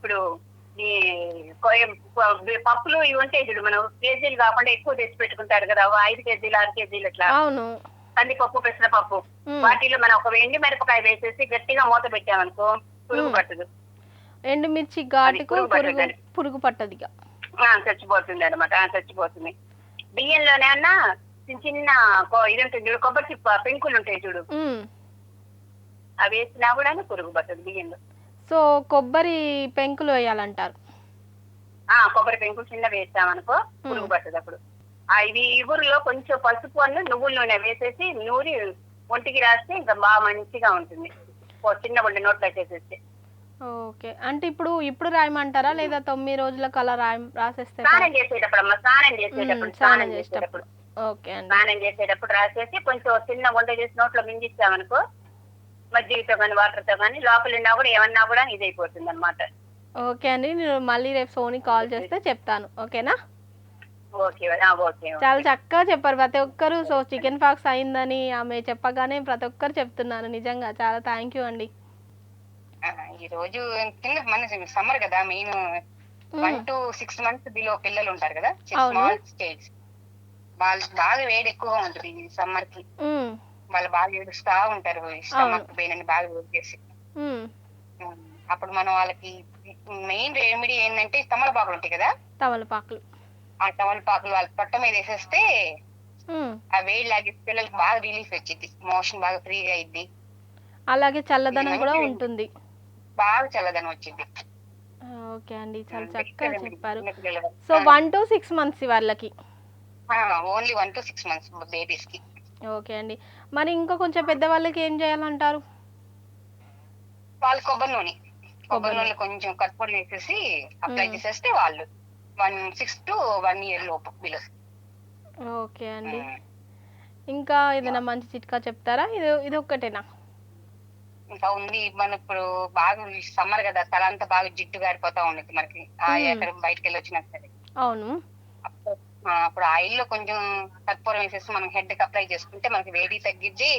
ఇప్పుడు ఈ పప్పులు ఇవి ఉంటాయి చూడు, మనం కేజీలు కాకుండా ఎక్కువ తెచ్చి పెట్టుకుంటారు కదా, 5 కేజీలు 6 కేజీలు ఇట్లా అవును. కందిపప్పు పెసరపప్పు. వాటిలో మనం ఒక ఎండి మిరపకాయ వేసేసి గట్టిగా మూత పెట్టామనుకో పురుగు పట్టదు. ఎండుమిర్చి అది ఘాటుకు పురుగు పురుగు పట్టదు, పురుగు పట్టదిగా. చచ్చిపోతుంది అనమాట, చచ్చిపోతుంది. బియ్యంలోనే అన్నా చిన్న చిన్న ఇది ఉంటుంది చూడు, కొబ్బరి చిప్ప పెంకులు ఉంటాయి చూడు, అవి వేసినా కూడా పురుగు పట్టదు బియ్యంలో. సో కొబ్బరి పెంకులు వేయాలంటారు. కొబ్బరి పెంకులు చిన్న వేస్తామనుకో పురుగు పట్టదు అప్పుడు. ఇవి ఇగురులో కొంచెం పసుపు అన్న నువ్వుల నూనె వేసేసి నూరి ఒంటికి రాస్తే ఇంకా బాగా మంచిగా ఉంటుంది, చిన్న గుండె నోట్లో చేసేస్తే. ఓకే, అంటే ఇప్పుడు రాయమంటారా లేదా 9 రోజులకు అలా రాసేస్తే? స్నానం చేసేటప్పుడు అమ్మ, స్నానం చేసేటప్పుడు ఓకే అండి. స్నానం చేసేటప్పుడు రాసేసి కొంచెం చిన్న గుండె చేసి నోట్లో మింగిస్తామనుకో, మజ్జిగతో కానీ వాటర్తో కానీ లోపల ఉన్నా కూడా ఏమన్నా కూడా ఇది అయిపోతుంది అనమాట. ఓకే అండి, నేను మళ్ళీ రేపు సోనీ కాల్ చేస్తే చెప్తాను. ఓకేనా? ఓకే. చాలా చక్కగా చెప్పారు ప్రతి ఒక్కరు. సో చికెన్ పాక్స్ అయిందని ఆమె చెప్పగానే ప్రతి ఒక్కరు చెప్తున్నారు. నిజంగా చాలా థ్యాంక్ యూ అండి. ఈ రోజు మన సమ్మర్ కదా, మెయిన్ 1 to 6 months బిలో పిల్లలు ఉంటారు కదా, స్మాల్ స్టేజ్, వాళ్ళు బాగా వేడి ఎక్కువగా ఉంటుంది ఈ సమ్మర్ కి. వాళ్ళు బాగా ఏడుస్తా ఉంటారు, స్టమక్ పెయిన్ అని బాగా వేడి చేసి. అప్పుడు మనం వాళ్ళకి మెయిన్ రెమెడీ ఏంటంటే తమలపాకులు ఉంటాయి కదా, తమలపాకులు, ఆ తమలపాకులు వాళ్ళ పొట్ట మీద వేసేస్తే ఆ వేడి లాగే పిల్లలకి బాగా రిలీఫ్ వచ్చింది, మోషన్ బాగా ఫ్రీగా అయింది, అలాగే చల్లదనం కూడా ఉంటుంది, బాగా చల్లదనం వచ్చింది. ఓకే అండి, చాలా చక్కగా చెప్పారు. సో 1 to 6 months వాళ్ళకి, ఓన్లీ 1 to 6 months బేబీస్ కి. ఓకే అండి. మరి ఇంకా కొంచెం పెద్ద వాళ్ళకి ఏం చేయాలంటారు? వాళ్ళు కొబ్బరి నూనె కొంచెం కర్పూరం వేసేసి అప్లై చేసేస్తే వాళ్ళు 6 to 1 year లోపు బిలో. ఓకే అండి. ఇంకా ఏదైనా మంచి చిట్కా చెప్తారా? ఇది ఒక్కటేనా? ఇంకా ఉంది, మన ఇప్పుడు బాగా సమ్మర్ కదా, తల అంతా బాగా జిడ్డు గారిపోతా ఉండదు మనకి, ఎక్కడ బయటకు వెళ్ళి వచ్చినా సరే. అవును. అప్పుడు ఆయిల్ లో కొంచెం కర్పూరం వేసేసి మనం హెడ్ కి అప్లై చేసుకుంటే మనకి వేడి తగ్గించి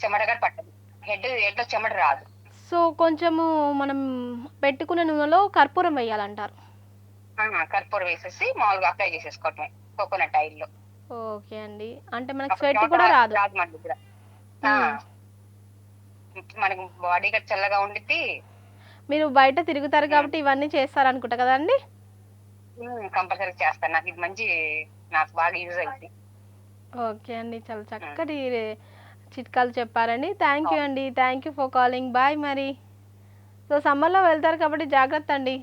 చెమటగా పట్టదు, హెడ్ లో చెమట రాదు. సో కొంచెము మనం పెట్టుకునే నూనెలో కర్పూరం వేయాలంటారు. కర్పూరం వేసేసి మామూలుగా అప్లై చేసేసుకోవటం కోకోనట్ ఆయిల్ లో. ఓకే అండి, అంటే మనకి స్వెట్ కూడా రాదు మన దగ్గర, మనకి బాడీ కూడా చల్లగా ఉండిద్ది. మీరు బయట తిరుగుతారు కాబట్టి ఇవన్నీ చేస్తారనుకుంటా కదండి? కంపల్సరీ చేస్తాను, నాకు ఇది మంచి, నాకు బాగా యూజ్ అవుతుంది. ఓకే అండి, చాలా చక్కటి చిట్కాలు చెప్పారండి. థ్యాంక్ యూ అండి, thank you for calling. Bye. మరి సో సమ్మర్లో వెళ్తారు కాబట్టి జాగ్రత్త అండి.